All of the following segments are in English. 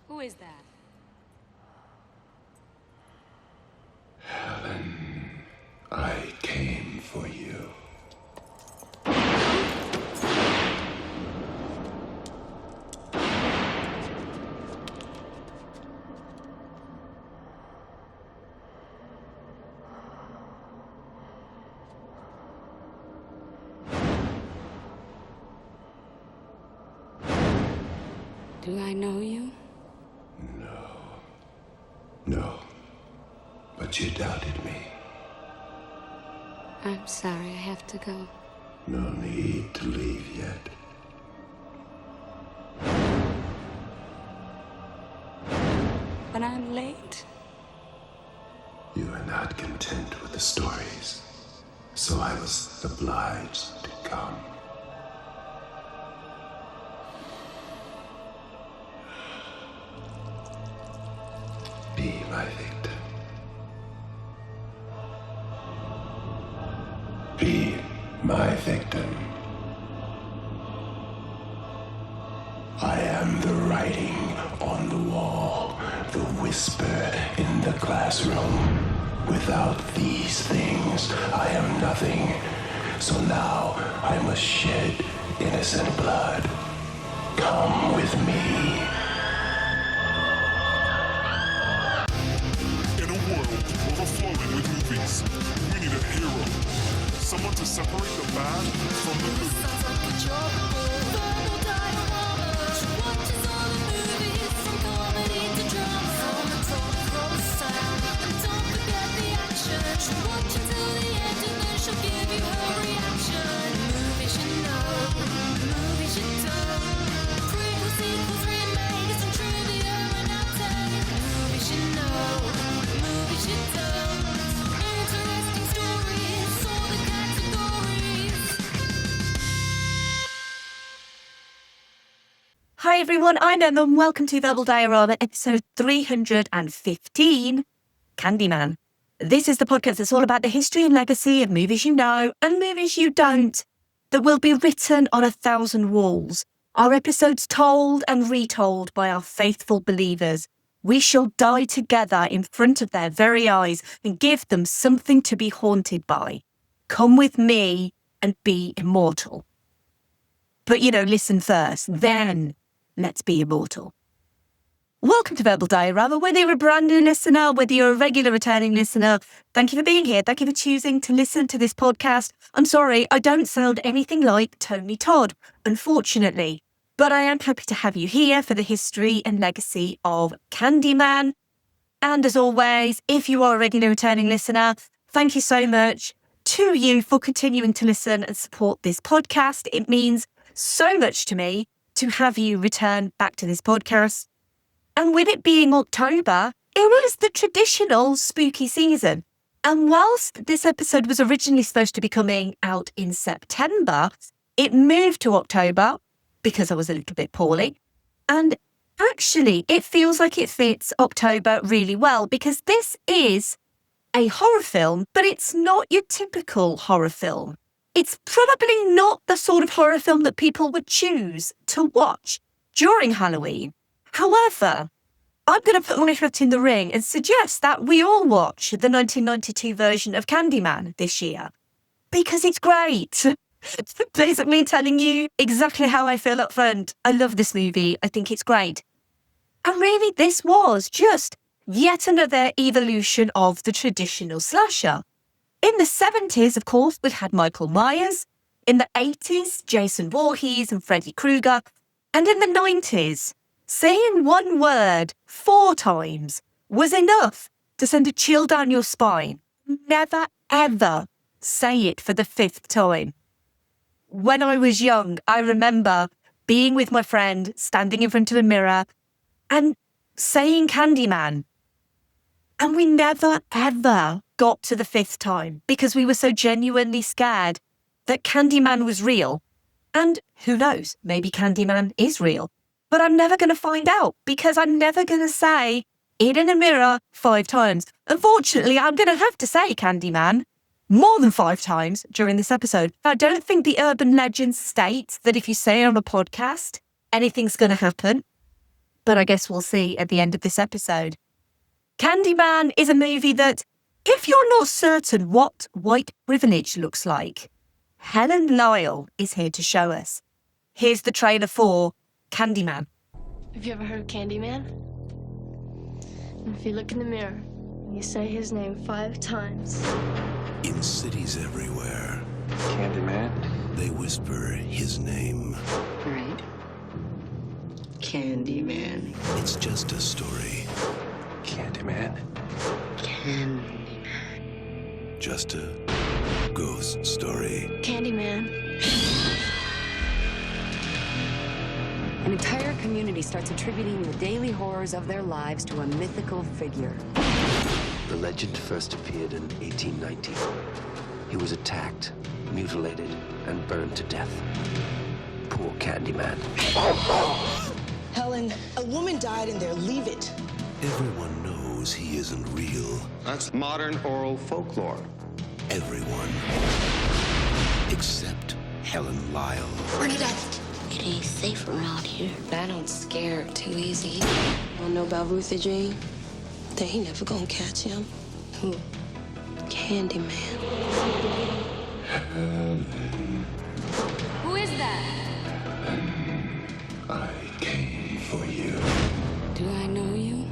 Who is that? Helen, I came for you. Do I know you? No, but you doubted me. I'm sorry, I have to go. No need to leave yet. But I'm late. You are not content with the stories, so I was obliged to come. Be my victim. Be my victim. I am the writing on the wall, the whisper in the classroom. Without these things, I am nothing. So now I must shed innocent blood. Come with me. In a world overflowing with movies, we need a hero. Someone to separate the bad from the good. Hi everyone, I'm Emma and welcome to Verbal Diorama episode 315, Candyman. This is the podcast that's all about the history and legacy of movies you know and movies you don't, that will be written on 1,000 walls. Our episodes told and retold by our faithful believers. We shall die together in front of their very eyes and give them something to be haunted by. Come with me and be immortal. But listen first, then let's be immortal. Welcome to Verbal Diorama. Whether you're a brand new listener, whether you're a regular returning listener, thank you for being here. Thank you for choosing to listen to this podcast. I'm sorry, I don't sound anything like Tony Todd, unfortunately. But I am happy to have you here for the history and legacy of Candyman. And as always, if you are a regular returning listener, thank you so much to you for continuing to listen and support this podcast. It means so much to me to have you return back to this podcast. And with it being October, it was the traditional spooky season. And whilst this episode was originally supposed to be coming out in September, it moved to October because I was a little bit poorly. And actually, it feels like it fits October really well because this is a horror film, but it's not your typical horror film. It's probably not the sort of horror film that people would choose to watch during Halloween. However, I'm going to put my hat in the ring and suggest that we all watch the 1992 version of Candyman this year because it's great. It's basically telling you exactly how I feel up front. I love this movie. I think it's great. And really, this was just yet another evolution of the traditional slasher. In the 70s, of course, we had Michael Myers. In the 80s, Jason Voorhees and Freddy Krueger. And in the 90s, saying one word 4 times was enough to send a chill down your spine. Never, ever say it for the 5th time. When I was young, I remember being with my friend, standing in front of a mirror and saying Candyman. And we never, ever got to the 5th time because we were so genuinely scared that Candyman was real. And who knows, maybe Candyman is real. But I'm never going to find out because I'm never going to say it in a mirror 5 times. Unfortunately, I'm going to have to say Candyman more than 5 times during this episode. I don't think the urban legend states that if you say it on a podcast, anything's going to happen. but I guess we'll see at the end of this episode. Candyman is a movie that, if you're not certain what white privilege looks like, Helen Lyle is here to show us. Here's the trailer for Candyman. Have you ever heard of Candyman? If you look in the mirror, you say his name 5 times. In cities everywhere, Candyman? they whisper his name. Right. Candyman. It's just a story, Candyman? Candyman. just a ghost story. Candyman. An entire community starts attributing the daily horrors of their lives to a mythical figure. The legend first appeared in 1890. He was attacked, mutilated, and burned to death. Poor Candyman. Helen, a woman died in there. Leave it. Everyone knows he isn't real. That's modern oral folklore. Everyone. Except Helen Lyle. Bernadette. It ain't safe around here. I don't scare too easy. Wanna know about Ruthie Jean? They ain't never gonna catch him. Who? Candyman. Who is that? I came for you. Do I know you?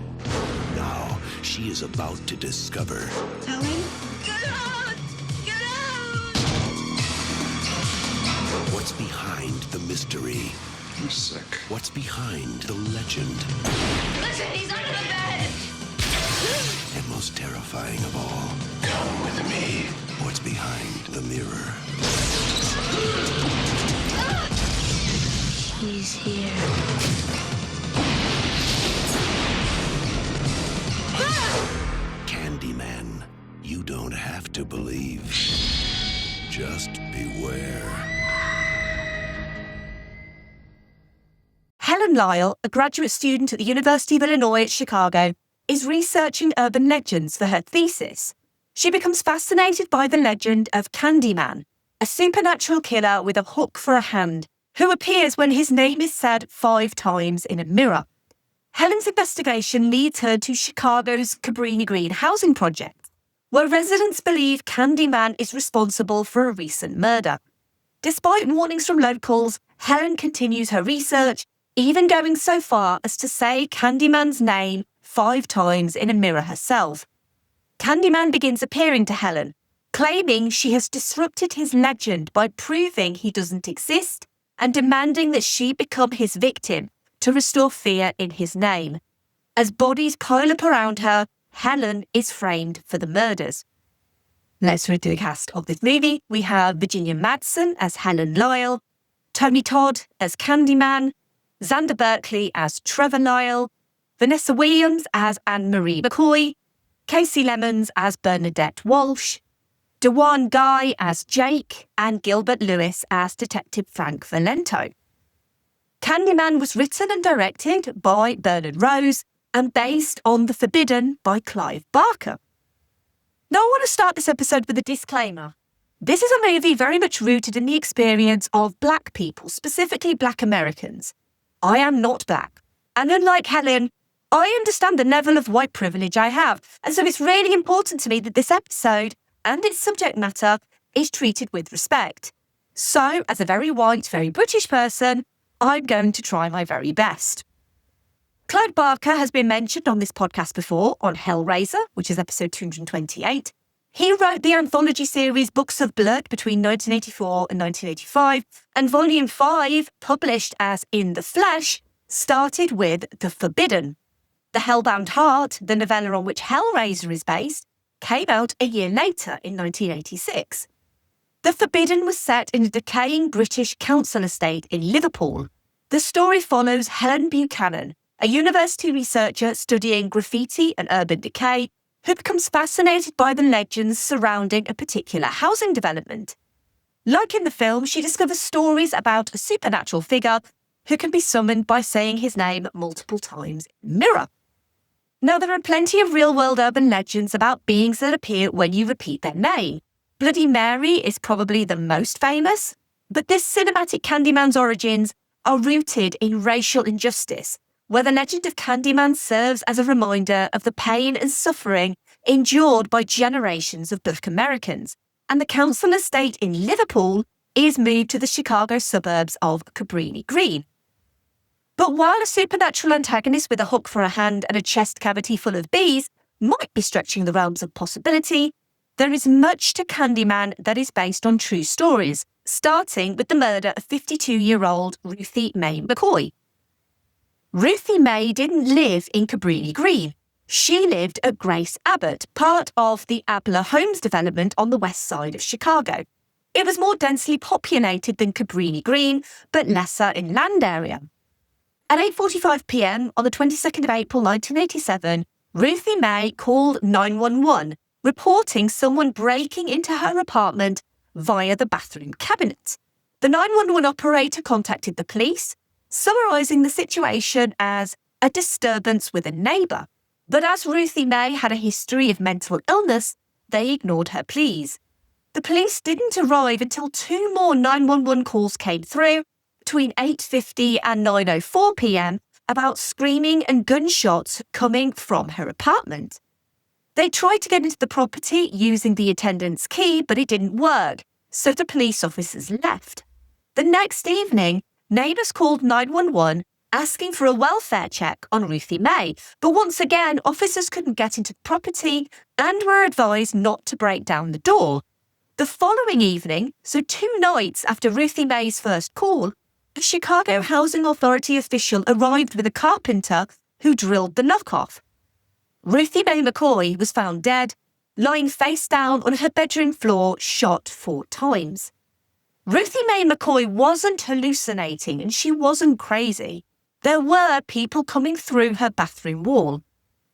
Now she is about to discover Helen? Get out! Get out! what's behind the mystery. I'm sick. What's behind the legend. Listen, he's under the bed! And most terrifying of all, come with me. What's behind the mirror. He's here. Candyman. You don't have to believe. Just beware. Helen Lyle, a graduate student at the University of Illinois at Chicago, is researching urban legends for her thesis. She becomes fascinated by the legend of Candyman, a supernatural killer with a hook for a hand, who appears when his name is said 5 times in a mirror. Helen's investigation leads her to Chicago's Cabrini Green housing project, where residents believe Candyman is responsible for a recent murder. Despite warnings from locals, Helen continues her research, even going so far as to say Candyman's name 5 times in a mirror herself. Candyman begins appearing to Helen, claiming she has disrupted his legend by proving he doesn't exist and demanding that she become his victim to restore fear in his name. As bodies pile up around her, Helen is framed for the murders. Let's read the cast of this movie. We have Virginia Madsen as Helen Lyle, Tony Todd as Candyman, Xander Berkeley as Trevor Lyle, Vanessa Williams as Anne-Marie McCoy, Casey Lemons as Bernadette Walsh, Dewan Guy as Jake, and Gilbert Lewis as Detective Frank Valento. Candyman was written and directed by Bernard Rose and based on The Forbidden by Clive Barker. Now I want to start this episode with a disclaimer. This is a movie very much rooted in the experience of Black people, specifically Black Americans. I am not Black, and unlike Helen, I understand the level of white privilege I have, and so it's really important to me that this episode and its subject matter is treated with respect. So, as a very white, very British person, I'm going to try my very best. Clive Barker has been mentioned on this podcast before on Hellraiser, which is episode 228. He wrote the anthology series Books of Blood between 1984 and 1985, and Volume 5, published as In the Flesh, started with The Forbidden. The Hellbound Heart, the novella on which Hellraiser is based, came out a year later in 1986. The Forbidden was set in a decaying British council estate in Liverpool. The story follows Helen Buchanan, a university researcher studying graffiti and urban decay, who becomes fascinated by the legends surrounding a particular housing development. Like in the film, she discovers stories about a supernatural figure who can be summoned by saying his name multiple times in a mirror. Now, there are plenty of real-world urban legends about beings that appear when you repeat their name. Bloody Mary is probably the most famous, but this cinematic Candyman's origins are rooted in racial injustice, where the legend of Candyman serves as a reminder of the pain and suffering endured by generations of Black Americans, and the council estate in Liverpool is moved to the Chicago suburbs of Cabrini Green. But while a supernatural antagonist with a hook for a hand and a chest cavity full of bees might be stretching the realms of possibility, there is much to Candyman that is based on true stories, starting with the murder of 52-year-old Ruthie Mae McCoy. Ruthie Mae didn't live in Cabrini Green. She lived at Grace Abbott, part of the Abler Homes development on the west side of Chicago. It was more densely populated than Cabrini Green, but lesser in land area. At 8:45 p.m. on the 22nd of April 1987, Ruthie Mae called 911, reporting someone breaking into her apartment via the bathroom cabinet. The 911 operator contacted the police, summarising the situation as a disturbance with a neighbour. But as Ruthie Mae had a history of mental illness, they ignored her pleas. The police didn't arrive until 2 more 911 calls came through between 8:50 and 9:04 p.m. about screaming and gunshots coming from her apartment. They tried to get into the property using the attendant's key, but it didn't work, so the police officers left. The next evening, neighbours called 911 asking for a welfare check on Ruthie Mae, but once again, officers couldn't get into the property and were advised not to break down the door. The following evening, so 2 nights after Ruthie Mae's first call, a Chicago Housing Authority official arrived with a carpenter who drilled the knock-off. Ruthie Mae McCoy was found dead, lying face down on her bedroom floor, shot 4 times. Ruthie Mae McCoy wasn't hallucinating and she wasn't crazy. There were people coming through her bathroom wall.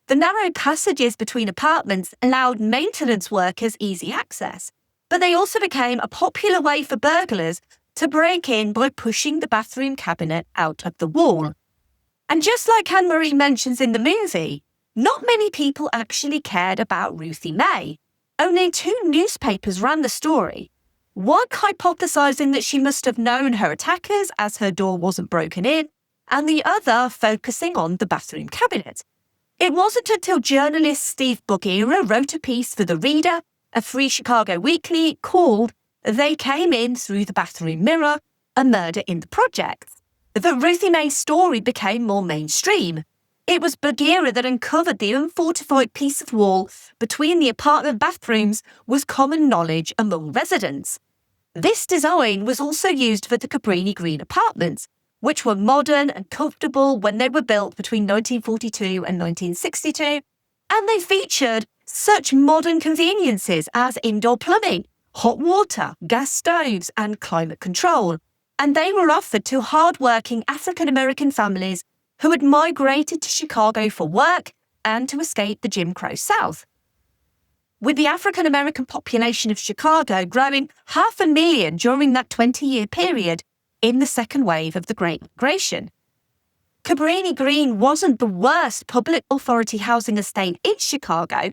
The narrow passages between apartments allowed maintenance workers easy access, but they also became a popular way for burglars to break in by pushing the bathroom cabinet out of the wall. And just like Anne-Marie mentions in the movie, not many people actually cared about Ruthie Mae. Only 2 newspapers ran the story, one hypothesising that she must have known her attackers as her door wasn't broken in, and the other focusing on the bathroom cabinet. It wasn't until journalist Steve Bogira wrote a piece for The Reader, a free Chicago weekly, called "They Came In Through the Bathroom Mirror, a Murder in the Project," that Ruthie Mae's story became more mainstream. It was Bogira that uncovered the unfortified piece of wall between the apartment bathrooms was common knowledge among residents. This design was also used for the Cabrini Green apartments, which were modern and comfortable when they were built between 1942 and 1962, and they featured such modern conveniences as indoor plumbing, hot water, gas stoves, and climate control, and they were offered to hard-working African-American families who had migrated to Chicago for work and to escape the Jim Crow South. With the African-American population of Chicago growing 500,000 during that 20-year period in the second wave of the Great Migration. Cabrini Green wasn't the worst public authority housing estate in Chicago,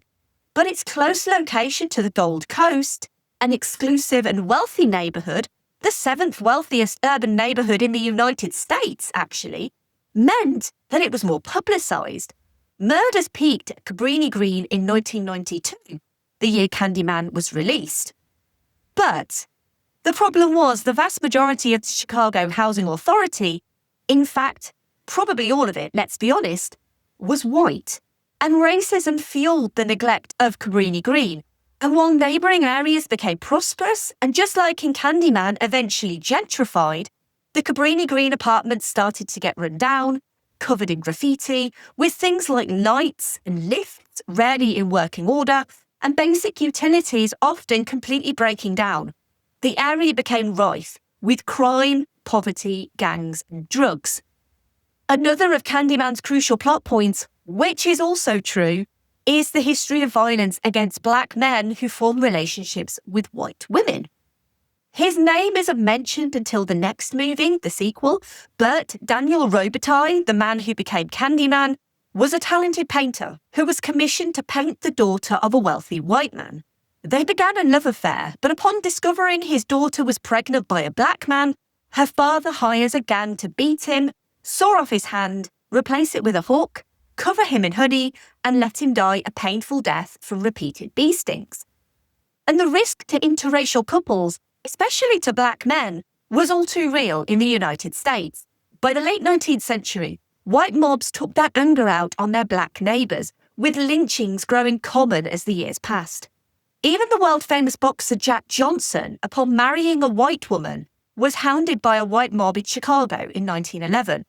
but its close location to the Gold Coast, an exclusive and wealthy neighbourhood, the 7th wealthiest urban neighbourhood in the United States, actually, meant that it was more publicised. Murders peaked at Cabrini Green in 1992, the year Candyman was released. But the problem was the vast majority of the Chicago Housing Authority, in fact, probably all of it, let's be honest, was white. And racism fueled the neglect of Cabrini Green. And while neighbouring areas became prosperous and, just like in Candyman, eventually gentrified, the Cabrini Green apartments started to get run down, covered in graffiti, with things like lights and lifts rarely in working order, and basic utilities often completely breaking down. The area became rife with crime, poverty, gangs, and drugs. Another of Candyman's crucial plot points, which is also true, is the history of violence against black men who form relationships with white women. His name isn't mentioned until the next movie, the sequel, but Daniel Robitaille, the man who became Candyman, was a talented painter who was commissioned to paint the daughter of a wealthy white man. They began a love affair, but upon discovering his daughter was pregnant by a black man, her father hires a gang to beat him, saw off his hand, replace it with a hawk, cover him in honey, and let him die a painful death from repeated bee stings. And the risk to interracial couples, especially to black men, was all too real in the United States. By the late 19th century, white mobs took their anger out on their black neighbours, with lynchings growing common as the years passed. Even the world-famous boxer Jack Johnson, upon marrying a white woman, was hounded by a white mob in Chicago in 1911.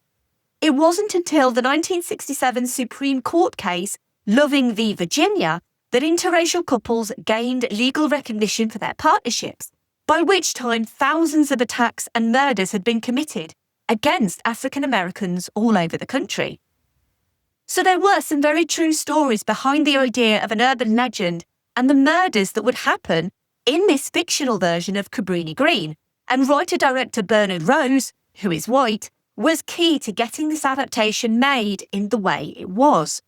It wasn't until the 1967 Supreme Court case, Loving v. Virginia, that interracial couples gained legal recognition for their partnerships, by which time thousands of attacks and murders had been committed against African Americans all over the country. So there were some very true stories behind the idea of an urban legend and the murders that would happen in this fictional version of Cabrini Green, and writer-director Bernard Rose, who is white, was key to getting this adaptation made in the way it was.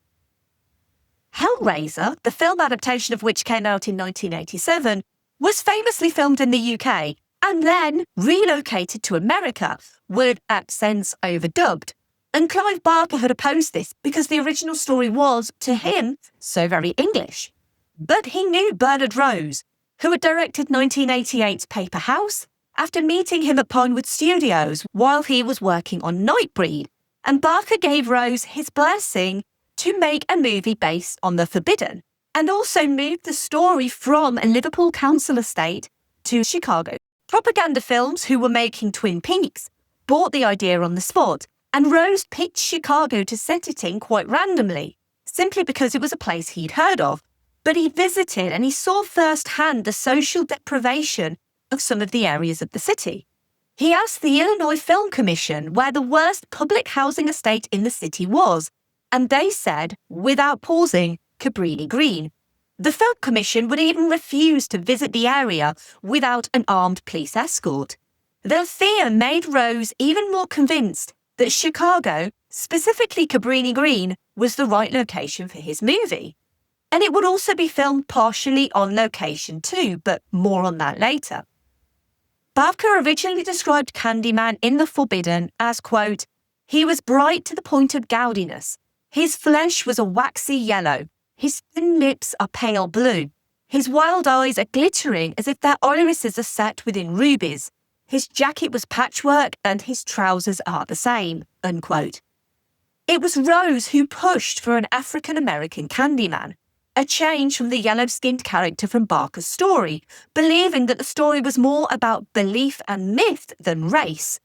Hellraiser, the film adaptation of which came out in 1987, was famously filmed in the UK and then relocated to America with accents overdubbed. And Clive Barker had opposed this because the original story was, to him, so very English. But he knew Bernard Rose, who had directed 1988's Paper House, after meeting him at Pinewood Studios while he was working on Nightbreed, and Barker gave Rose his blessing to make a movie based on the forbidden, and also moved the story from a Liverpool council estate to Chicago. Propaganda Films, who were making Twin Peaks, bought the idea on the spot, and Rose picked Chicago to set it in quite randomly, simply because it was a place he'd heard of. But he visited and he saw firsthand the social deprivation of some of the areas of the city. He asked the Illinois Film Commission where the worst public housing estate in the city was, and they said, without pausing, Cabrini Green. The Film Commission would even refuse to visit the area without an armed police escort. Their fear made Rose even more convinced that Chicago, specifically Cabrini Green, was the right location for his movie. And it would also be filmed partially on location too, but more on that later. Barker originally described Candyman in The Forbidden as, quote, "He was bright to the point of gaudiness. His flesh was a waxy yellow. His thin lips are pale blue. His wild eyes are glittering as if their irises are set within rubies. His jacket was patchwork and his trousers are the same," unquote. It was Rose who pushed for an African-American Candyman, a change from the yellow-skinned character from Barker's story, believing that the story was more about belief and myth than race.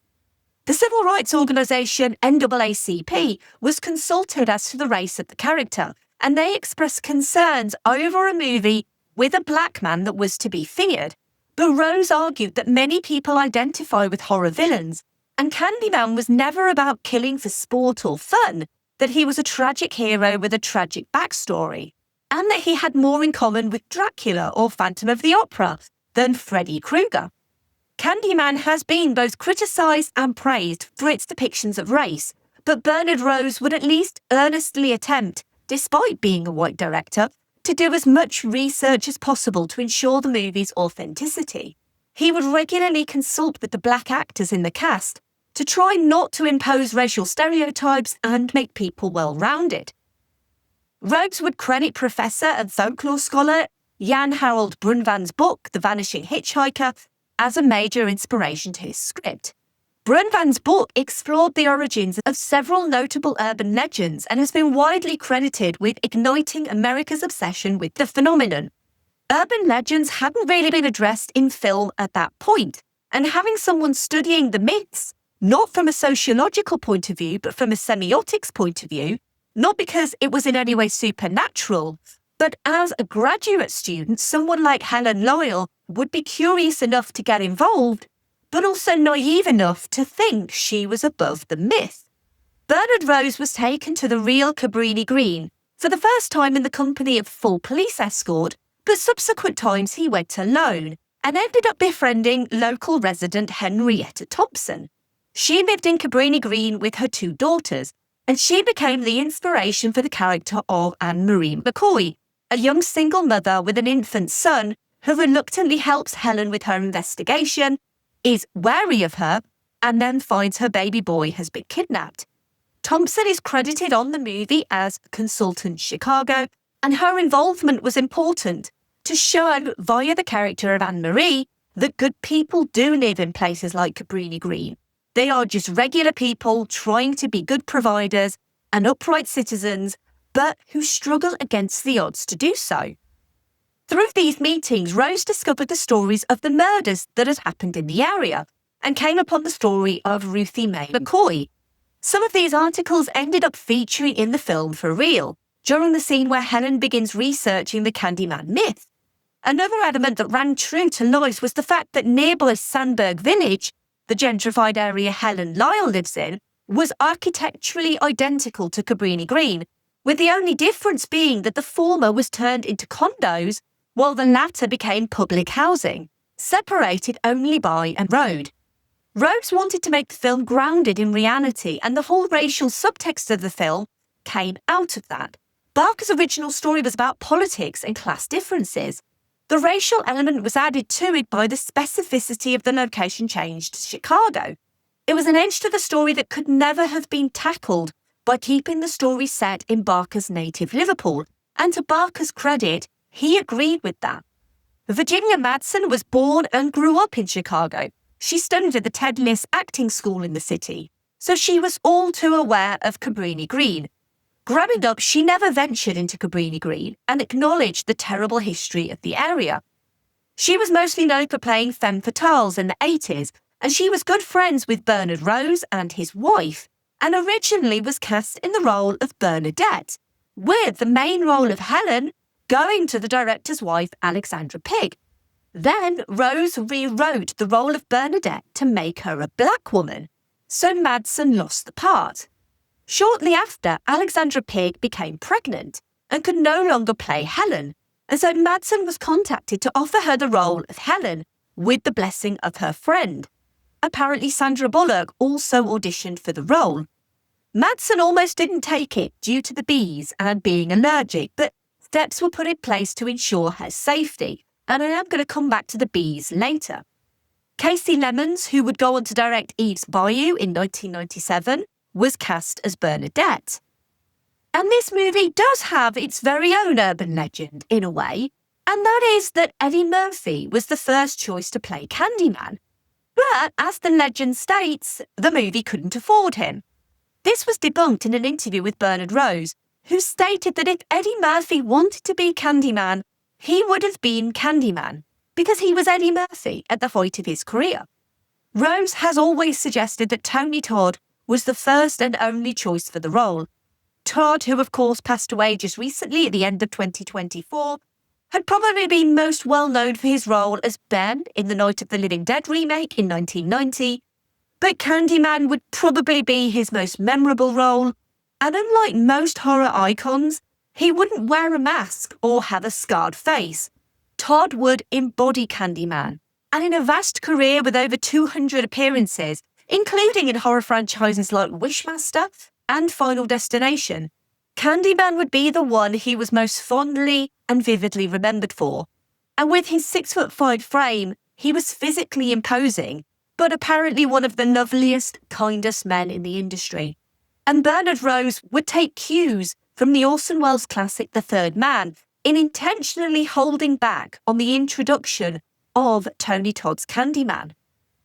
The civil rights organisation NAACP was consulted as to the race of the character, and they expressed concerns over a movie with a black man that was to be feared. But Rose argued that many people identify with horror villains, and Candyman was never about killing for sport or fun, that he was a tragic hero with a tragic backstory, and that he had more in common with Dracula or Phantom of the Opera than Freddy Krueger. Candyman has been both criticised and praised for its depictions of race, but Bernard Rose would at least earnestly attempt, despite being a white director, to do as much research as possible to ensure the movie's authenticity. He would regularly consult with the black actors in the cast to try not to impose racial stereotypes and make people well-rounded. Rose would credit professor and folklore scholar Jan Harold Brunvan's book, The Vanishing Hitchhiker, as a major inspiration to his script. Brunvan's book explored the origins of several notable urban legends and has been widely credited with igniting America's obsession with the phenomenon. Urban legends hadn't really been addressed in film at that point, and having someone studying the myths, not from a sociological point of view, but from a semiotics point of view, not because it was in any way supernatural, but as a graduate student, someone like Helen Loyal would be curious enough to get involved, but also naive enough to think she was above the myth. Bernard Rose was taken to the real Cabrini Green, for the first time in the company of full police escort, but subsequent times he went alone, and ended up befriending local resident Henrietta Thompson. She lived in Cabrini Green with her 2 daughters, and she became the inspiration for the character of Anne-Marie McCoy, a young single mother with an infant son who reluctantly helps Helen with her investigation, is wary of her, and then finds her baby boy has been kidnapped. Thompson is credited on the movie as Consultant Chicago, and her involvement was important to show, via the character of Anne-Marie, that good people do live in places like Cabrini Green. They are just regular people trying to be good providers and upright citizens, but who struggle against the odds to do so. Through these meetings, Rose discovered the stories of the murders that had happened in the area and came upon the story of Ruthie Mae McCoy. Some of these articles ended up featuring in the film for real, during the scene where Helen begins researching the Candyman myth. Another element that ran true to life was the fact that nearby Sandburg Village, the gentrified area Helen Lyle lives in, was architecturally identical to Cabrini Green, with the only difference being that the former was turned into condos, while the latter became public housing, separated only by a road. Rose wanted to make the film grounded in reality, and the whole racial subtext of the film came out of that. Barker's original story was about politics and class differences. The racial element was added to it by the specificity of the location change to Chicago. It was an edge to the story that could never have been tackled by keeping the story set in Barker's native Liverpool, and to Barker's credit, he agreed with that. Virginia Madsen was born and grew up in Chicago. She studied at the Ted List acting school in the city, so she was all too aware of Cabrini Green. Growing up, she never ventured into Cabrini Green and acknowledged the terrible history of the area. She was mostly known for playing femme fatales in the 80s, and she was good friends with Bernard Rose and his wife, and originally was cast in the role of Bernadette, with the main role of Helen going to the director's wife, Alexandra Pig. Then Rose rewrote the role of Bernadette to make her a black woman, so Madsen lost the part. Shortly after, Alexandra Pig became pregnant and could no longer play Helen, and so Madsen was contacted to offer her the role of Helen, with the blessing of her friend. Apparently Sandra Bullock also auditioned for the role. Madsen almost didn't take it due to the bees and being allergic, but steps were put in place to ensure her safety, and I am going to come back to the bees later. Casey Lemons, who would go on to direct Eve's Bayou in 1997, was cast as Bernadette. And this movie does have its very own urban legend, in a way, and that is that Eddie Murphy was the first choice to play Candyman. But, as the legend states, the movie couldn't afford him. This was debunked in an interview with Bernard Rose, who stated that if Eddie Murphy wanted to be Candyman, he would have been Candyman, because he was Eddie Murphy at the height of his career. Rose has always suggested that Tony Todd was the first and only choice for the role. Todd, who of course passed away just recently at the end of 2024, had probably been most well known for his role as Ben in the Night of the Living Dead remake in 1990, but Candyman would probably be his most memorable role, and unlike most horror icons, he wouldn't wear a mask or have a scarred face. Todd would embody Candyman, and in a vast career with over 200 appearances, including in horror franchises like Wishmaster and Final Destination, Candyman would be the one he was most fondly and vividly remembered for. And with his 6'5" frame, he was physically imposing, but apparently one of the loveliest, kindest men in the industry. And Bernard Rose would take cues from the Orson Welles classic The Third Man in intentionally holding back on the introduction of Tony Todd's Candyman.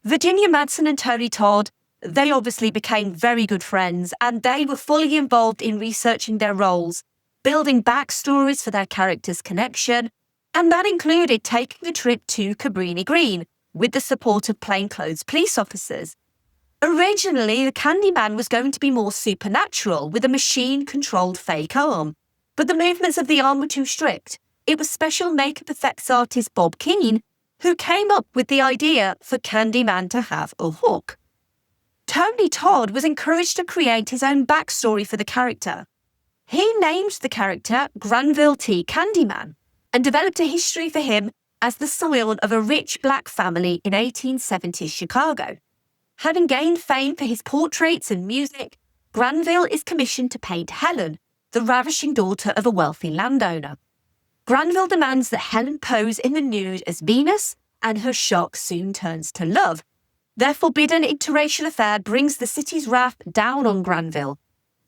Virginia Madsen and Tony Todd, they obviously became very good friends, and they were fully involved in researching their roles, building backstories for their characters' connection, and that included taking a trip to Cabrini Green with the support of plainclothes police officers. Originally, the Candyman was going to be more supernatural, with a machine-controlled fake arm, but the movements of the arm were too strict. It was special makeup effects artist Bob Keane who came up with the idea for Candyman to have a hook. Tony Todd was encouraged to create his own backstory for the character. He named the character Granville T. Candyman and developed a history for him as the scion of a rich black family in 1870s Chicago. Having gained fame for his portraits and music, Granville is commissioned to paint Helen, the ravishing daughter of a wealthy landowner. Granville demands that Helen pose in the nude as Venus, and her shock soon turns to love. Their forbidden interracial affair brings the city's wrath down on Granville.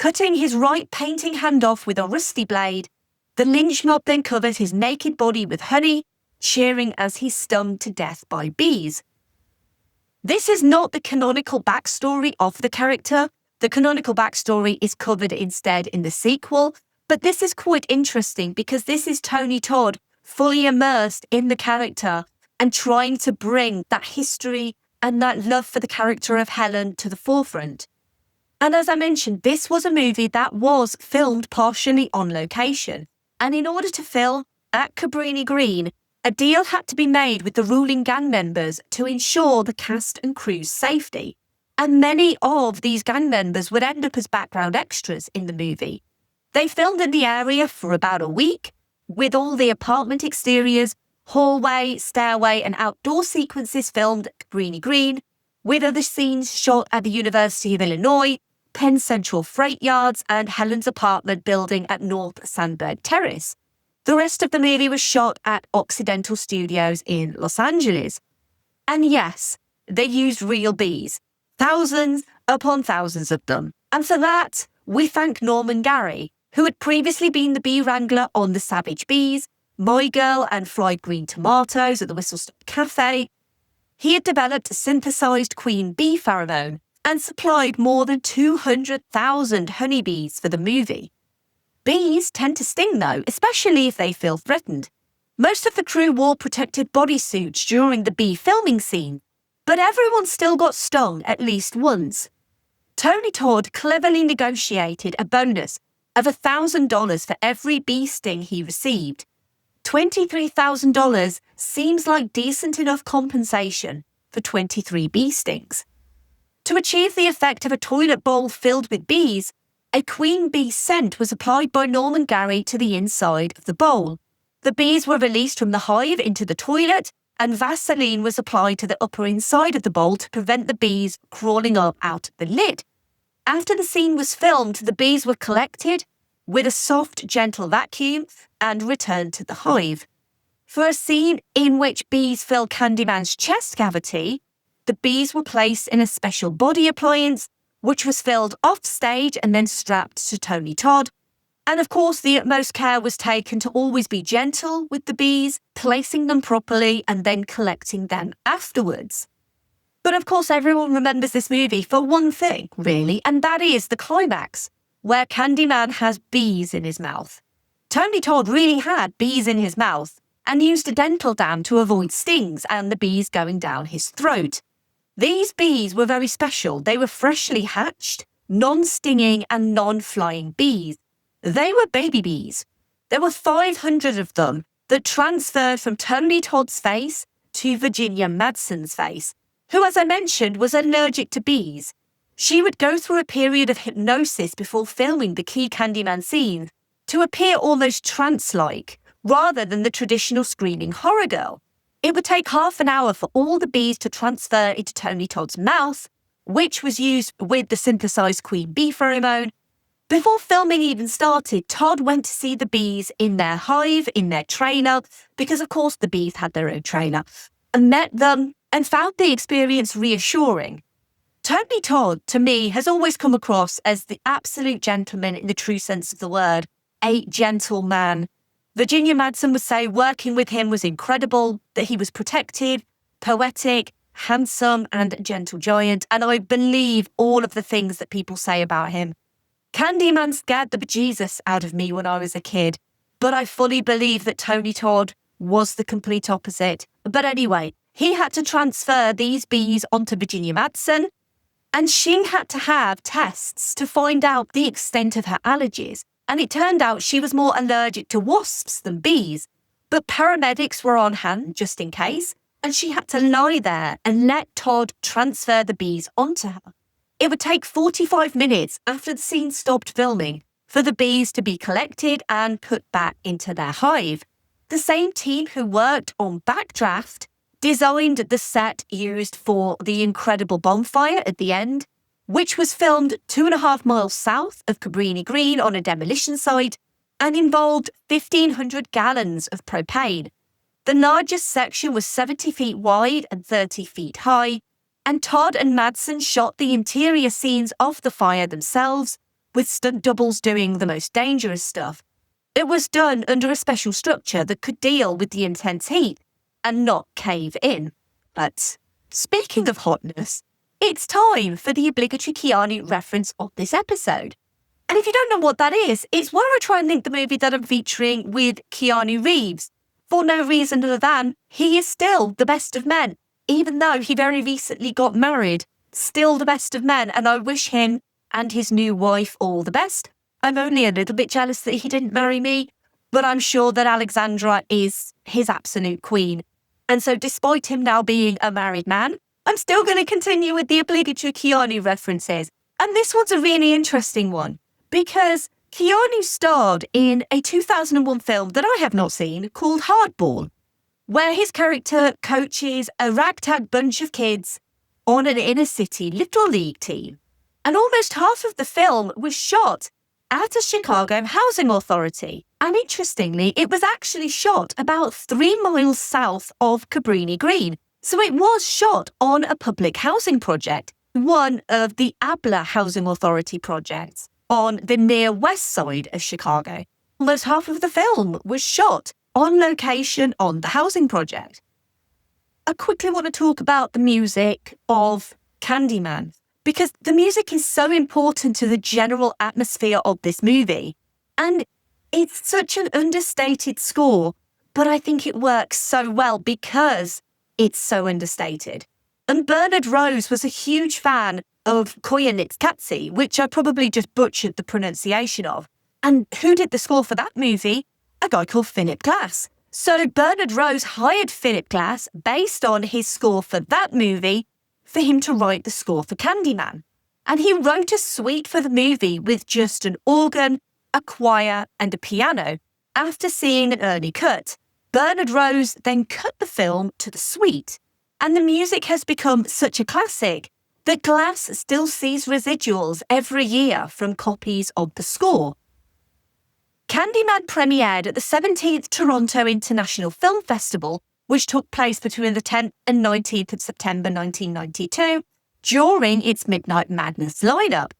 cutting his right painting hand off with a rusty blade. The lynch mob then covered his naked body with honey, cheering as he's stung to death by bees. This is not the canonical backstory of the character. The canonical backstory is covered instead in the sequel, but this is quite interesting because this is Tony Todd fully immersed in the character and trying to bring that history and that love for the character of Helen to the forefront. And as I mentioned, this was a movie that was filmed partially on location. And in order to film at Cabrini Green, a deal had to be made with the ruling gang members to ensure the cast and crew's safety. And many of these gang members would end up as background extras in the movie. They filmed in the area for about a week, with all the apartment exteriors, hallway, stairway and outdoor sequences filmed at Cabrini Green, with other scenes shot at the University of Illinois, Penn Central Freight Yards and Helen's apartment building at North Sandberg Terrace. The rest of the movie was shot at Occidental Studios in Los Angeles. And yes, they used real bees, thousands upon thousands of them. And for that, we thank Norman Gary, who had previously been the bee wrangler on The Savage Bees, My Girl and Fried Green Tomatoes at the Whistle Stop Cafe. He had developed a synthesized queen bee pheromone and supplied more than 200,000 honeybees for the movie. Bees tend to sting though, especially if they feel threatened. Most of the crew wore protected bodysuits during the bee filming scene, but everyone still got stung at least once. Tony Todd cleverly negotiated a bonus of $1,000 for every bee sting he received. $23,000 seems like decent enough compensation for 23 bee stings. To achieve the effect of a toilet bowl filled with bees, a queen bee scent was applied by Norman Gary to the inside of the bowl. The bees were released from the hive into the toilet, and Vaseline was applied to the upper inside of the bowl to prevent the bees crawling up out of the lid. After the scene was filmed, the bees were collected with a soft, gentle vacuum and returned to the hive. For a scene in which bees fill Candyman's chest cavity, the bees were placed in a special body appliance, which was filled off stage and then strapped to Tony Todd. And of course, the utmost care was taken to always be gentle with the bees, placing them properly and then collecting them afterwards. But of course, everyone remembers this movie for one thing, really, and that is the climax, where Candyman has bees in his mouth. Tony Todd really had bees in his mouth and used a dental dam to avoid stings and the bees going down his throat. These bees were very special. They were freshly hatched, non-stinging and non-flying bees. They were baby bees. There were 500 of them that transferred from Tony Todd's face to Virginia Madsen's face, who, as I mentioned, was allergic to bees. She would go through a period of hypnosis before filming the key Candyman scene to appear almost trance-like, rather than the traditional screaming horror girl. It would take half an hour for all the bees to transfer into Tony Todd's mouth, which was used with the synthesized queen bee pheromone. Before filming even started, Todd went to see the bees in their hive, in their trailer, because of course the bees had their own trailer, and met them and found the experience reassuring. Tony Todd, to me, has always come across as the absolute gentleman in the true sense of the word, a gentleman. Virginia Madsen would say working with him was incredible, that he was protected, poetic, handsome and a gentle giant, and I believe all of the things that people say about him. Candyman scared the bejesus out of me when I was a kid, but I fully believe that Tony Todd was the complete opposite. But anyway, he had to transfer these bees onto Virginia Madsen, and she had to have tests to find out the extent of her allergies. And it turned out she was more allergic to wasps than bees. But paramedics were on hand just in case, and she had to lie there and let Todd transfer the bees onto her. It would take 45 minutes after the scene stopped filming for the bees to be collected and put back into their hive. The same team who worked on Backdraft designed the set used for the incredible bonfire at the end, which was filmed 2.5 miles south of Cabrini Green on a demolition site and involved 1,500 gallons of propane. The largest section was 70 feet wide and 30 feet high, and Todd and Madsen shot the interior scenes of the fire themselves, with stunt doubles doing the most dangerous stuff. It was done under a special structure that could deal with the intense heat and not cave in. But speaking of hotness, it's time for the obligatory Keanu reference of this episode. And if you don't know what that is, it's where I try and link the movie that I'm featuring with Keanu Reeves, for no reason other than he is still the best of men. Even though he very recently got married, still the best of men, and I wish him and his new wife all the best. I'm only a little bit jealous that he didn't marry me, but I'm sure that Alexandra is his absolute queen. And so despite him now being a married man, I'm still going to continue with the obligatory Keanu references. And this one's a really interesting one, because Keanu starred in a 2001 film that I have not seen called Hardball, where his character coaches a ragtag bunch of kids on an inner city little league team. And almost half of the film was shot at a Chicago housing authority. And interestingly, it was actually shot about 3 miles south of Cabrini Green. So it was shot on a public housing project, one of the Abla Housing Authority projects on the near west side of Chicago. Almost half of the film was shot on location on the housing project. I quickly want to talk about the music of Candyman, because the music is so important to the general atmosphere of this movie. And it's such an understated score, but I think it works so well because it's so understated. And Bernard Rose was a huge fan of Koyaanisqatsi, which I probably just butchered the pronunciation of. And who did the score for that movie? A guy called Philip Glass. So Bernard Rose hired Philip Glass based on his score for that movie for him to write the score for Candyman. And he wrote a suite for the movie with just an organ, a choir, and a piano. After seeing an early cut, Bernard Rose then cut the film to the suite. And the music has become such a classic that Glass still sees residuals every year from copies of the score. Candyman premiered at the 17th Toronto International Film Festival, which took place between the 10th and 19th of September 1992, during its Midnight Madness lineup.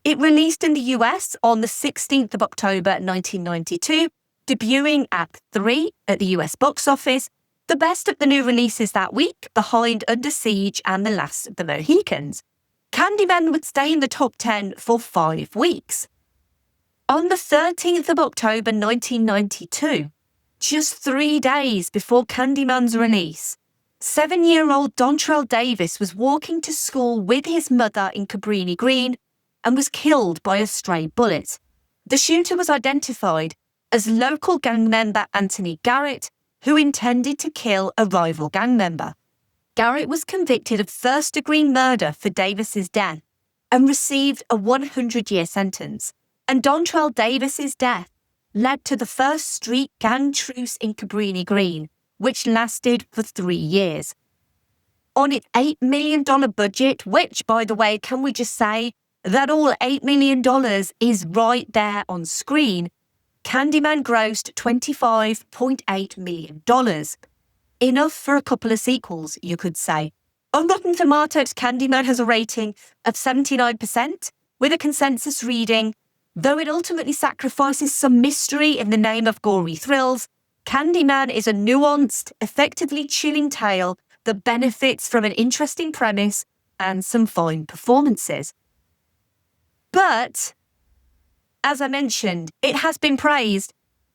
It released in the US on the 16th of October 1992, debuting at 3 at the US box office, the best of the new releases that week, behind Under Siege and The Last of the Mohicans. Candyman would stay in the top 10 for 5 weeks. On the 13th of October 1992, just 3 days before Candyman's release, 7-year-old Dontrell Davis was walking to school with his mother in Cabrini Green and was killed by a stray bullet. The shooter was identified as local gang member Anthony Garrett, who intended to kill a rival gang member. Garrett was convicted of first-degree murder for Davis's death and received a 100-year sentence. And Dontrell Davis's death led to the first street gang truce in Cabrini Green, which lasted for 3 years. On its $8 million budget, which, by the way, can we just say that all $8 million is right there on screen, Candyman grossed $25.8 million. Enough for a couple of sequels, you could say. On Rotten Tomatoes, Candyman has a rating of 79%, with a consensus reading, though it ultimately sacrifices some mystery in the name of gory thrills, Candyman is a nuanced, effectively chilling tale that benefits from an interesting premise and some fine performances. But, as I mentioned, it has been praised,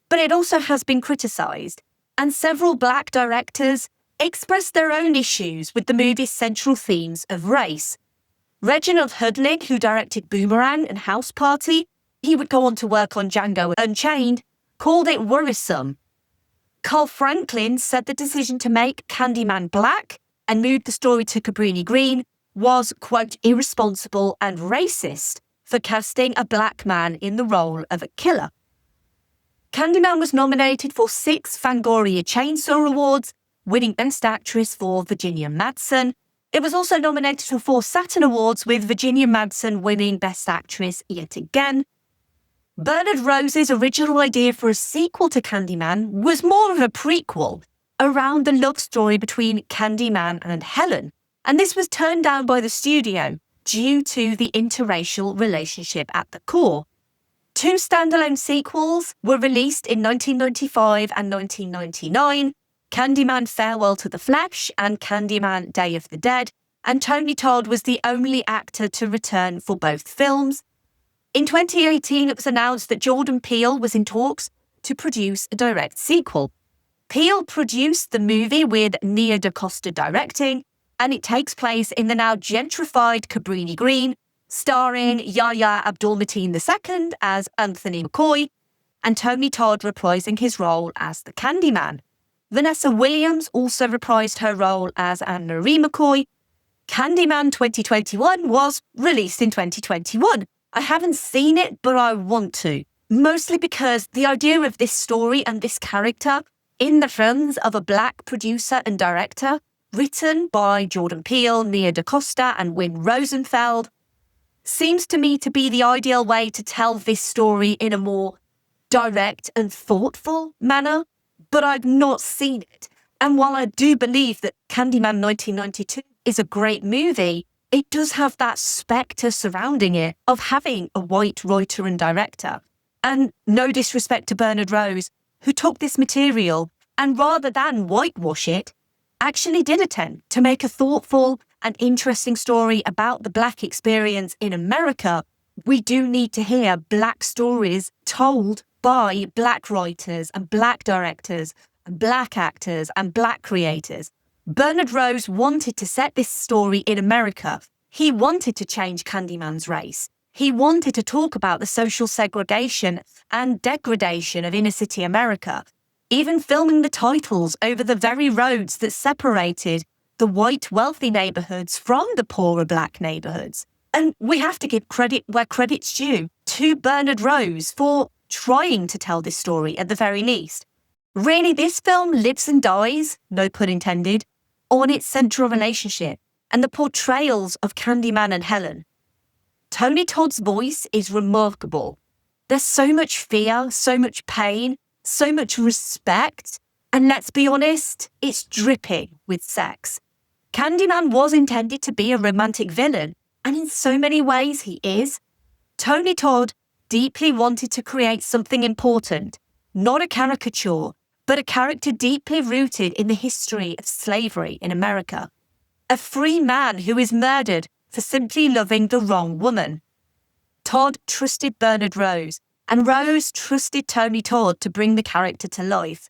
but it also has been criticised, and several black directors expressed their own issues with the movie's central themes of race. Reginald Hudlin, who directed Boomerang and House Party, he would go on to work on Django Unchained, called it worrisome. Carl Franklin said the decision to make Candyman black and move the story to Cabrini Green was, quote, irresponsible and racist for casting a black man in the role of a killer. Candyman was nominated for 6 Fangoria Chainsaw Awards, winning Best Actress for Virginia Madsen. It was also nominated for 4 Saturn Awards, with Virginia Madsen winning Best Actress yet again. Bernard Rose's original idea for a sequel to Candyman was more of a prequel around the love story between Candyman and Helen, and this was turned down by the studio due to the interracial relationship at the core. 2 standalone sequels were released in 1995 and 1999, Candyman Farewell to the Flesh and Candyman Day of the Dead, and Tony Todd was the only actor to return for both films. In 2018, it was announced that Jordan Peele was in talks to produce a direct sequel. Peele produced the movie with Nia DaCosta directing, and it takes place in the now gentrified Cabrini Green, starring Yahya Abdul-Mateen II as Anthony McCoy, and Tony Todd reprising his role as the Candyman. Vanessa Williams also reprised her role as Anne-Marie McCoy. Candyman 2021 was released in 2021. I haven't seen it, but I want to. Mostly because the idea of this story and this character in the films of a black producer and director, written by Jordan Peele, Nia DaCosta, and Win Rosenfeld, seems to me to be the ideal way to tell this story in a more direct and thoughtful manner, but I've not seen it. And while I do believe that Candyman 1992 is a great movie, it does have that spectre surrounding it of having a white writer and director. And no disrespect to Bernard Rose, who took this material and rather than whitewash it, actually did attempt to make a thoughtful and interesting story about the black experience in America. We do need to hear black stories told by black writers and black directors and black actors and black creators. Bernard Rose wanted to set this story in America. He wanted to change Candyman's race. He wanted to talk about the social segregation and degradation of inner city America, even filming the titles over the very roads that separated the white wealthy neighborhoods from the poorer black neighborhoods. And we have to give credit where credit's due to Bernard Rose for trying to tell this story at the very least. Really, this film lives and dies, no pun intended, on its central relationship and the portrayals of Candyman and Helen. Tony Todd's voice is remarkable. There's so much fear, so much pain, so much respect, and let's be honest, it's dripping with sex. Candyman was intended to be a romantic villain, and in so many ways he is. Tony Todd deeply wanted to create something important, not a caricature, but a character deeply rooted in the history of slavery in America. A free man who is murdered for simply loving the wrong woman. Todd trusted Bernard Rose, and Rose trusted Tony Todd to bring the character to life.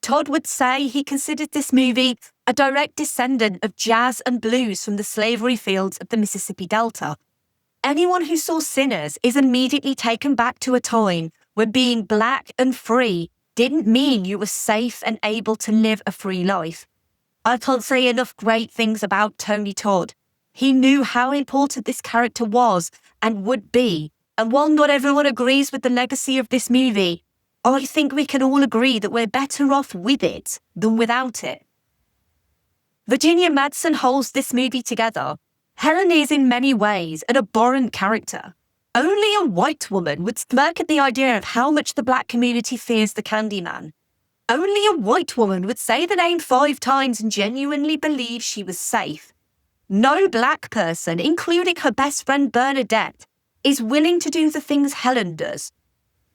Todd would say he considered this movie a direct descendant of jazz and blues from the slavery fields of the Mississippi Delta. Anyone who saw Sinners is immediately taken back to a time when being black and free didn't mean you were safe and able to live a free life. I can't say enough great things about Tony Todd. He knew how important this character was and would be, and while not everyone agrees with the legacy of this movie, I think we can all agree that we're better off with it than without it. Virginia Madsen holds this movie together. Helen is in many ways an abhorrent character. Only a white woman would smirk at the idea of how much the black community fears the Candyman. Only a white woman would say the name 5 times and genuinely believe she was safe. No black person, including her best friend Bernadette, is willing to do the things Helen does.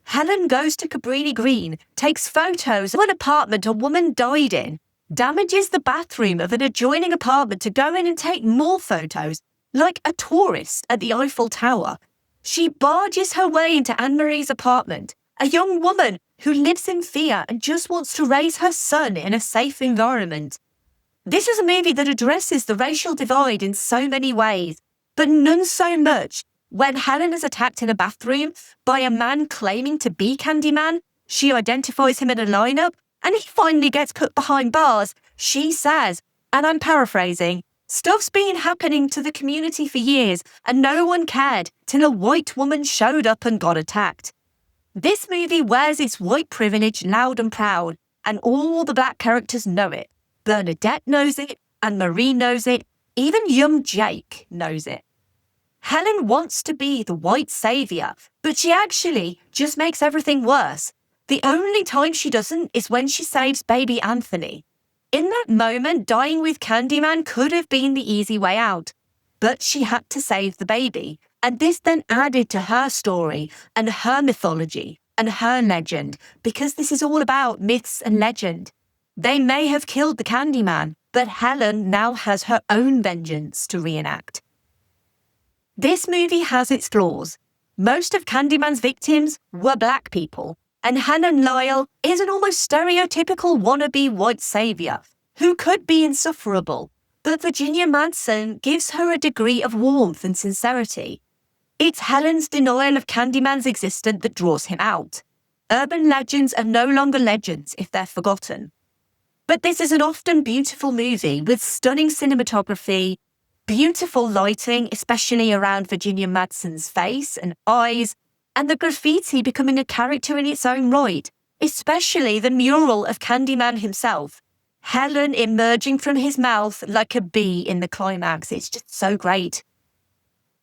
Helen goes to Cabrini Green, takes photos of an apartment a woman died in, damages the bathroom of an adjoining apartment to go in and take more photos, like a tourist at the Eiffel Tower. She barges her way into Anne-Marie's apartment, a young woman who lives in fear and just wants to raise her son in a safe environment. This is a movie that addresses the racial divide in so many ways, but none so much when Helen is attacked in a bathroom by a man claiming to be Candyman. She identifies him in a lineup, and he finally gets put behind bars. She says, and I'm paraphrasing, "Stuff's been happening to the community for years, and no one cared till a white woman showed up and got attacked." This movie wears its white privilege loud and proud, and all the black characters know it. Bernadette knows it, and Marie knows it, even young Jake knows it. Helen wants to be the white savior, but she actually just makes everything worse. The only time she doesn't is when she saves baby Anthony. In that moment, dying with Candyman could have been the easy way out. but she had to save the baby. And this then added to her story and her mythology and her legend, because this is all about myths and legend. They may have killed the Candyman, but Helen now has her own vengeance to reenact. This movie has its flaws. Most of Candyman's victims were black people, and Helen Lyle is an almost stereotypical wannabe white saviour who could be insufferable, but Virginia Madsen gives her a degree of warmth and sincerity. It's Helen's denial of Candyman's existence that draws him out. Urban legends are no longer legends if they're forgotten. But this is an often beautiful movie with stunning cinematography, beautiful lighting, especially around Virginia Madsen's face and eyes, and the graffiti becoming a character in its own right, especially the mural of Candyman himself. Helen emerging from his mouth like a bee in the climax. It's just so great.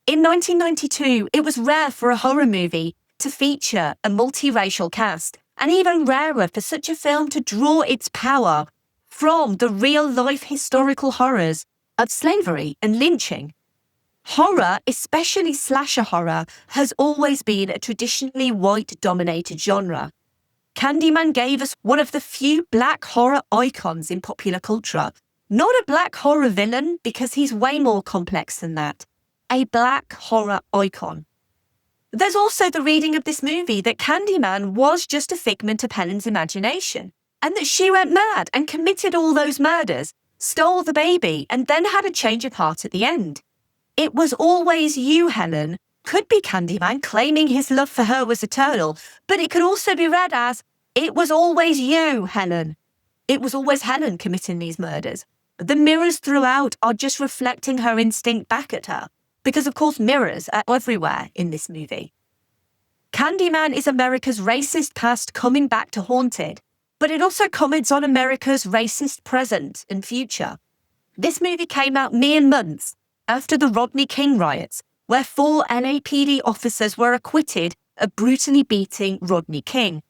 In 1992, it was rare for a horror movie to feature a multiracial cast, and even rarer for such a film to draw its power from the real-life historical horrors of slavery and lynching. Horror, especially slasher horror, has always been a traditionally white-dominated genre. Candyman gave us one of the few black horror icons in popular culture. Not a black horror villain, because he's way more complex than that. A black horror icon. There's also the reading of this movie that Candyman was just a figment of Helen's imagination, and that she went mad and committed all those murders, stole the baby, and then had a change of heart at the end. It was always you, Helen, could be Candyman claiming his love for her was eternal, but it could also be read as, it was always you, Helen. It was always Helen committing these murders. The mirrors throughout are just reflecting her instinct back at her, because of course mirrors are everywhere in this movie. Candyman is America's racist past coming back to haunt it, but it also comments on America's racist present and future. This movie came out mere months after the Rodney King riots, where 4 LAPD officers were acquitted of brutally beating Rodney King.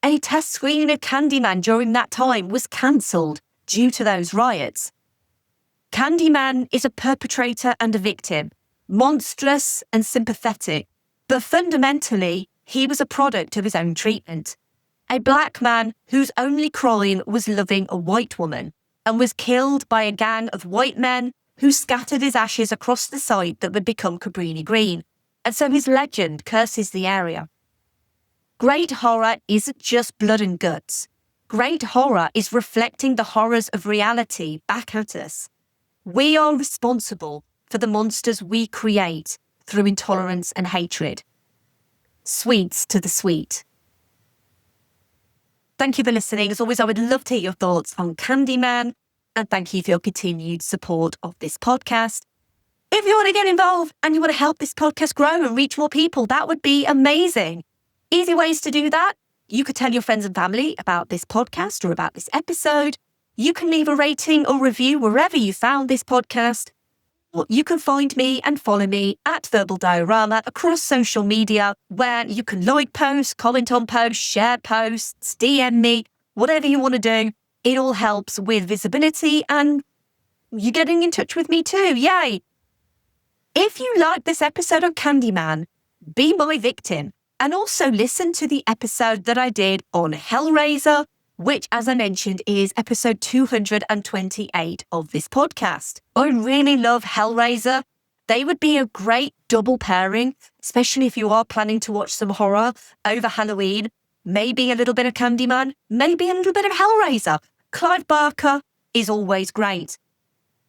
A test screening of Candyman during that time was cancelled due to those riots. Candyman is a perpetrator and a victim, monstrous and sympathetic, but fundamentally, he was a product of his own treatment. A black man whose only crime was loving a white woman, and was killed by a gang of white men who scattered his ashes across the site that would become Cabrini Green, and so his legend curses the area. Great horror isn't just blood and guts. Great horror is reflecting the horrors of reality back at us. We are responsible for the monsters we create through intolerance and hatred. Sweets to the sweet. Thank you for listening. As always, I would love to hear your thoughts on Candyman, and thank you for your continued support of this podcast. If you want to get involved and you want to help this podcast grow and reach more people, that would be amazing. Easy ways to do that. You could tell your friends and family about this podcast or about this episode. You can leave a rating or review wherever you found this podcast. You can find me and follow me at Verbal Diorama across social media, where you can like posts, comment on posts, share posts, DM me, whatever you want to do. It all helps with visibility and you getting in touch with me too. Yay! If you like this episode on Candyman, be my victim. And also listen to the episode that I did on Hellraiser, which, as I mentioned, is episode 228 of this podcast. I really love Hellraiser. They would be a great double pairing, especially if you are planning to watch some horror over Halloween. Maybe a little bit of Candyman, maybe a little bit of Hellraiser. Clive Barker is always great.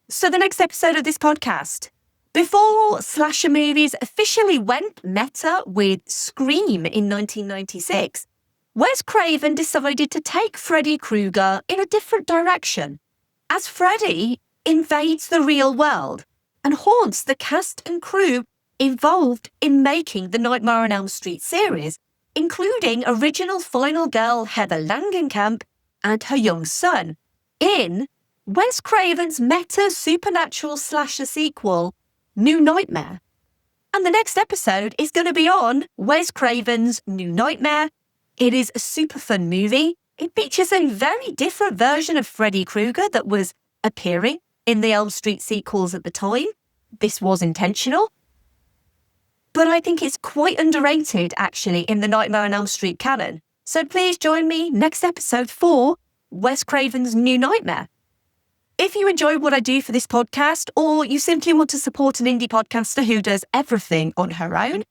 So the next episode of this podcast, before slasher movies officially went meta with Scream in 1996, Wes Craven decided to take Freddy Krueger in a different direction, as Freddy invades the real world and haunts the cast and crew involved in making the Nightmare on Elm Street series, including original final girl Heather Langenkamp and her young son, in Wes Craven's meta supernatural slasher sequel, New Nightmare. And the next episode is going to be on Wes Craven's New Nightmare. It is a super fun movie. It features a very different version of Freddy Krueger that was appearing in the Elm Street sequels at the time. this was intentional. But I think it's quite underrated, actually, in the Nightmare on Elm Street canon. So please join me next episode for Wes Craven's New Nightmare. If you enjoy what I do for this podcast, or you simply want to support an indie podcaster who does everything on her own,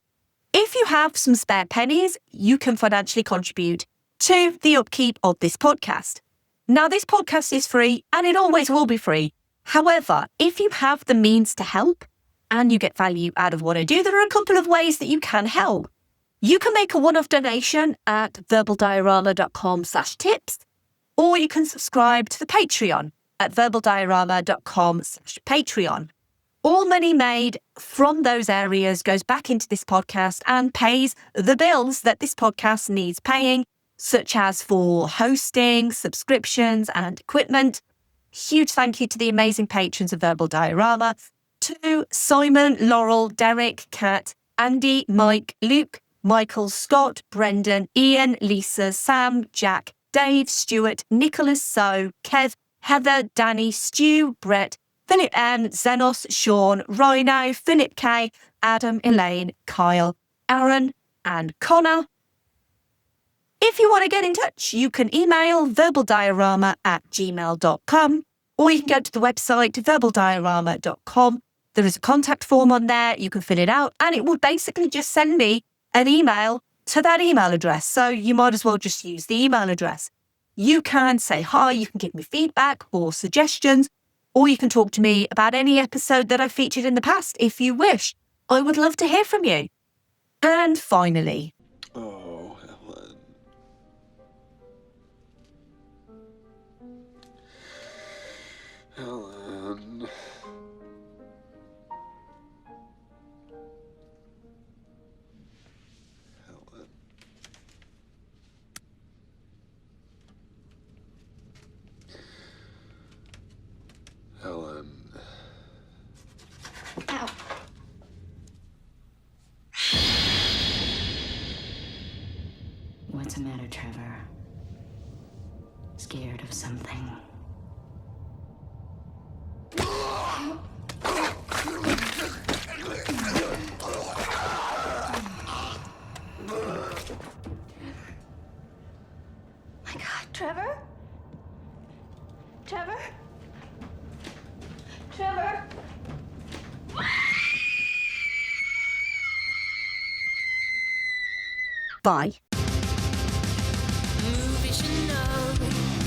if you have some spare pennies, you can financially contribute to the upkeep of this podcast. Now, this podcast is free, and it always will be free. However, if you have the means to help, and you get value out of what I do, there are a couple of ways that you can help. You can make a one-off donation at verbaldiorama.com/tips, or you can subscribe to the Patreon at verbaldiorama.com/Patreon. All money made from those areas goes back into this podcast and pays the bills that this podcast needs paying, such as for hosting, subscriptions, and equipment. Huge thank you to the amazing patrons of Verbal Diorama, to Simon, Laurel, Derek, Kat, Andy, Mike, Luke, Michael, Scott, Brendan, Ian, Lisa, Sam, Jack, Dave, Stuart, Nicholas, So, Kev, Heather, Danny, Stu, Brett, Philip M, Zenos, Sean, Rhino, Philip K, Adam, Elaine, Kyle, Aaron, and Connor. If you want to get in touch, you can email verbaldiorama@gmail.com, or you can go to the website verbaldiorama.com. There is a contact form on there. You can fill it out, and it will basically just send me an email to that email address. So you might as well just use the email address. You can say hi, you can give me feedback or suggestions, or you can talk to me about any episode that I've featured in the past if you wish. I would love to hear from you. And finally, Oh, Helen. Helen. Helen. Helen. Ow. What's the matter, Trevor? Scared of something? My God, Trevor? Trevor? Trevor? bye. Movies you know.